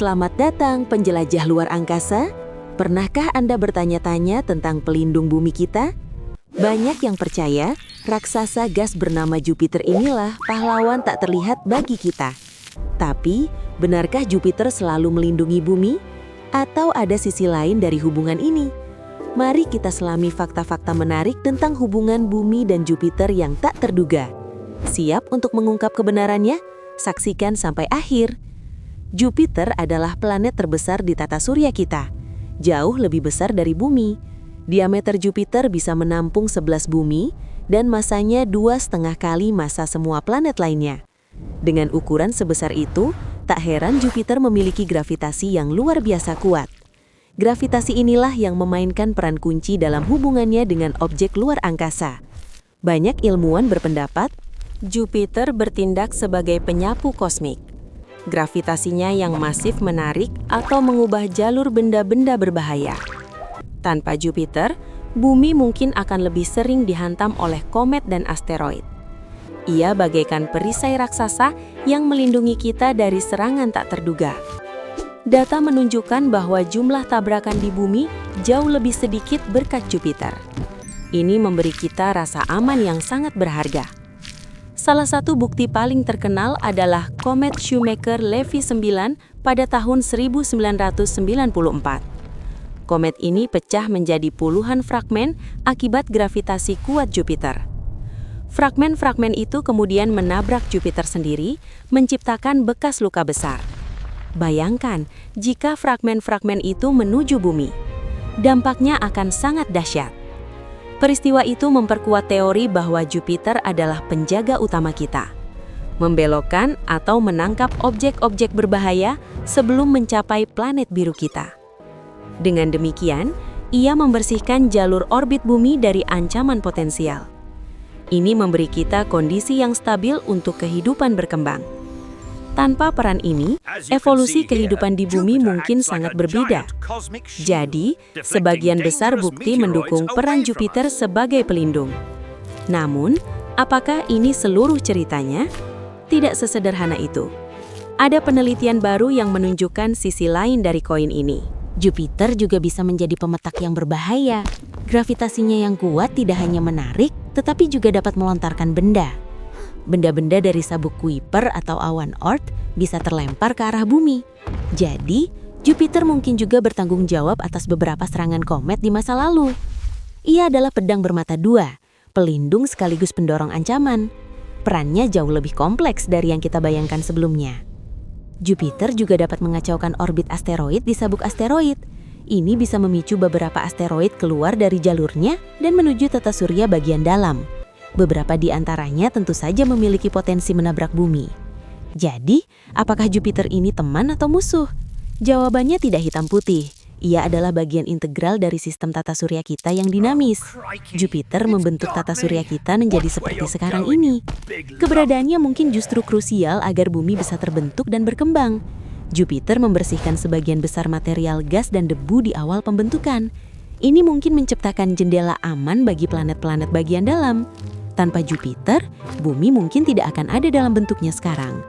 Selamat datang penjelajah luar angkasa. Pernahkah Anda bertanya-tanya tentang pelindung bumi kita? Banyak yang percaya raksasa gas bernama Jupiter inilah pahlawan tak terlihat bagi kita. Tapi, benarkah Jupiter selalu melindungi bumi? Atau ada sisi lain dari hubungan ini? Mari kita selami fakta-fakta menarik tentang hubungan bumi dan Jupiter yang tak terduga. Siap untuk mengungkap kebenarannya? Saksikan sampai akhir. Jupiter adalah planet terbesar di tata surya kita. Jauh lebih besar dari bumi. Diameter Jupiter bisa menampung 11 bumi dan masanya 2,5 kali massa semua planet lainnya. Dengan ukuran sebesar itu, tak heran Jupiter memiliki gravitasi yang luar biasa kuat. Gravitasi inilah yang memainkan peran kunci dalam hubungannya dengan objek luar angkasa. Banyak ilmuwan berpendapat, Jupiter bertindak sebagai penyapu kosmik. Gravitasinya yang masif menarik atau mengubah jalur benda-benda berbahaya. Tanpa Jupiter, bumi mungkin akan lebih sering dihantam oleh komet dan asteroid. Ia bagaikan perisai raksasa yang melindungi kita dari serangan tak terduga. Data menunjukkan bahwa jumlah tabrakan di bumi jauh lebih sedikit berkat Jupiter. Ini memberi kita rasa aman yang sangat berharga. Salah satu bukti paling terkenal adalah komet Shoemaker-Levy 9 pada tahun 1994. Komet ini pecah menjadi puluhan fragmen akibat gravitasi kuat Jupiter. Fragmen-fragmen itu kemudian menabrak Jupiter sendiri, menciptakan bekas luka besar. Bayangkan jika fragmen-fragmen itu menuju bumi. Dampaknya akan sangat dahsyat. Peristiwa itu memperkuat teori bahwa Jupiter adalah penjaga utama kita, membelokkan atau menangkap objek-objek berbahaya sebelum mencapai planet biru kita. Dengan demikian, ia membersihkan jalur orbit bumi dari ancaman potensial. Ini memberi kita kondisi yang stabil untuk kehidupan berkembang. Tanpa peran ini, evolusi kehidupan di bumi mungkin sangat berbeda. Jadi, sebagian besar bukti mendukung peran Jupiter sebagai pelindung. Namun, apakah ini seluruh ceritanya? Tidak sesederhana itu. Ada penelitian baru yang menunjukkan sisi lain dari koin ini. Jupiter juga bisa menjadi pemetak yang berbahaya. Gravitasinya yang kuat tidak hanya menarik, tetapi juga dapat melontarkan benda. Benda-benda dari sabuk Kuiper atau awan Oort bisa terlempar ke arah bumi. Jadi, Jupiter mungkin juga bertanggung jawab atas beberapa serangan komet di masa lalu. Ia adalah pedang bermata dua, pelindung sekaligus pendorong ancaman. Perannya jauh lebih kompleks dari yang kita bayangkan sebelumnya. Jupiter juga dapat mengacaukan orbit asteroid di sabuk asteroid. Ini bisa memicu beberapa asteroid keluar dari jalurnya dan menuju tata surya bagian dalam. Beberapa di antaranya tentu saja memiliki potensi menabrak bumi. Jadi, apakah Jupiter ini teman atau musuh? Jawabannya tidak hitam putih. Ia adalah bagian integral dari sistem tata surya kita yang dinamis. Jupiter membentuk tata surya kita menjadi seperti sekarang ini. Keberadaannya mungkin justru krusial agar bumi bisa terbentuk dan berkembang. Jupiter membersihkan sebagian besar material gas dan debu di awal pembentukan. Ini mungkin menciptakan jendela aman bagi planet-planet bagian dalam. Tanpa Jupiter, bumi mungkin tidak akan ada dalam bentuknya sekarang.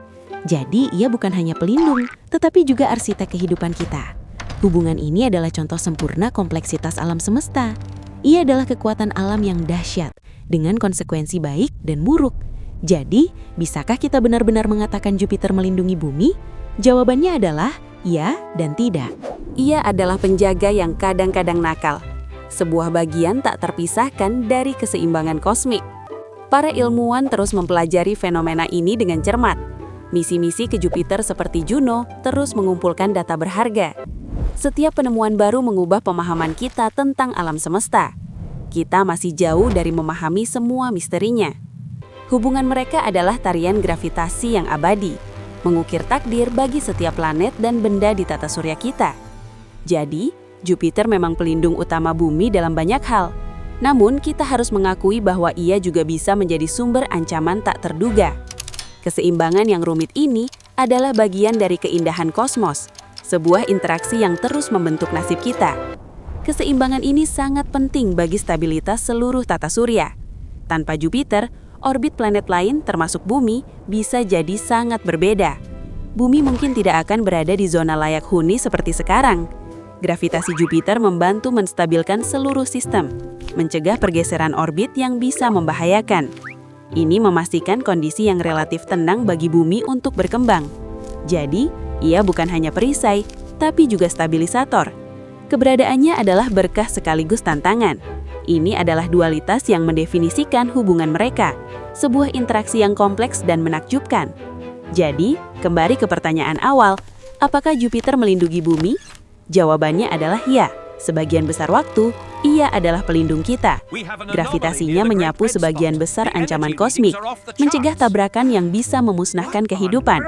Jadi, ia bukan hanya pelindung, tetapi juga arsitek kehidupan kita. Hubungan ini adalah contoh sempurna kompleksitas alam semesta. Ia adalah kekuatan alam yang dahsyat, dengan konsekuensi baik dan buruk. Jadi, bisakah kita benar-benar mengatakan Jupiter melindungi bumi? Jawabannya adalah ya dan tidak. Ia adalah penjaga yang kadang-kadang nakal. Sebuah bagian tak terpisahkan dari keseimbangan kosmik. Para ilmuwan terus mempelajari fenomena ini dengan cermat. Misi-misi ke Jupiter seperti Juno terus mengumpulkan data berharga. Setiap penemuan baru mengubah pemahaman kita tentang alam semesta. Kita masih jauh dari memahami semua misterinya. Hubungan mereka adalah tarian gravitasi yang abadi, mengukir takdir bagi setiap planet dan benda di tata surya kita. Jadi, Jupiter memang pelindung utama bumi dalam banyak hal. Namun, kita harus mengakui bahwa ia juga bisa menjadi sumber ancaman tak terduga. Keseimbangan yang rumit ini adalah bagian dari keindahan kosmos, sebuah interaksi yang terus membentuk nasib kita. Keseimbangan ini sangat penting bagi stabilitas seluruh tata surya. Tanpa Jupiter, orbit planet lain termasuk bumi bisa jadi sangat berbeda. Bumi mungkin tidak akan berada di zona layak huni seperti sekarang. Gravitasi Jupiter membantu menstabilkan seluruh sistem, mencegah pergeseran orbit yang bisa membahayakan. Ini memastikan kondisi yang relatif tenang bagi bumi untuk berkembang. Jadi, ia bukan hanya perisai, tapi juga stabilisator. Keberadaannya adalah berkah sekaligus tantangan. Ini adalah dualitas yang mendefinisikan hubungan mereka, sebuah interaksi yang kompleks dan menakjubkan. Jadi, kembali ke pertanyaan awal, apakah Jupiter melindungi bumi? Jawabannya adalah ya. Sebagian besar waktu, ia adalah pelindung kita. Gravitasinya menyapu sebagian besar ancaman kosmik, mencegah tabrakan yang bisa memusnahkan kehidupan.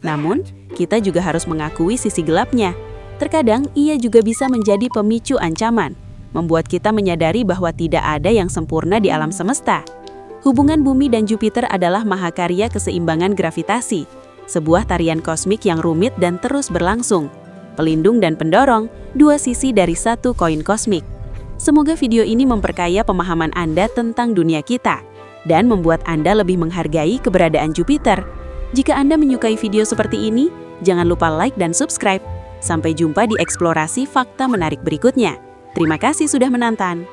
Namun, kita juga harus mengakui sisi gelapnya. Terkadang, ia juga bisa menjadi pemicu ancaman, membuat kita menyadari bahwa tidak ada yang sempurna di alam semesta. Hubungan bumi dan Jupiter adalah mahakarya keseimbangan gravitasi, sebuah tarian kosmik yang rumit dan terus berlangsung. Pelindung dan pendorong, dua sisi dari satu koin kosmik. Semoga video ini memperkaya pemahaman Anda tentang dunia kita dan membuat Anda lebih menghargai keberadaan Jupiter. Jika Anda menyukai video seperti ini, jangan lupa like dan subscribe. Sampai jumpa di eksplorasi fakta menarik berikutnya. Terima kasih sudah menonton.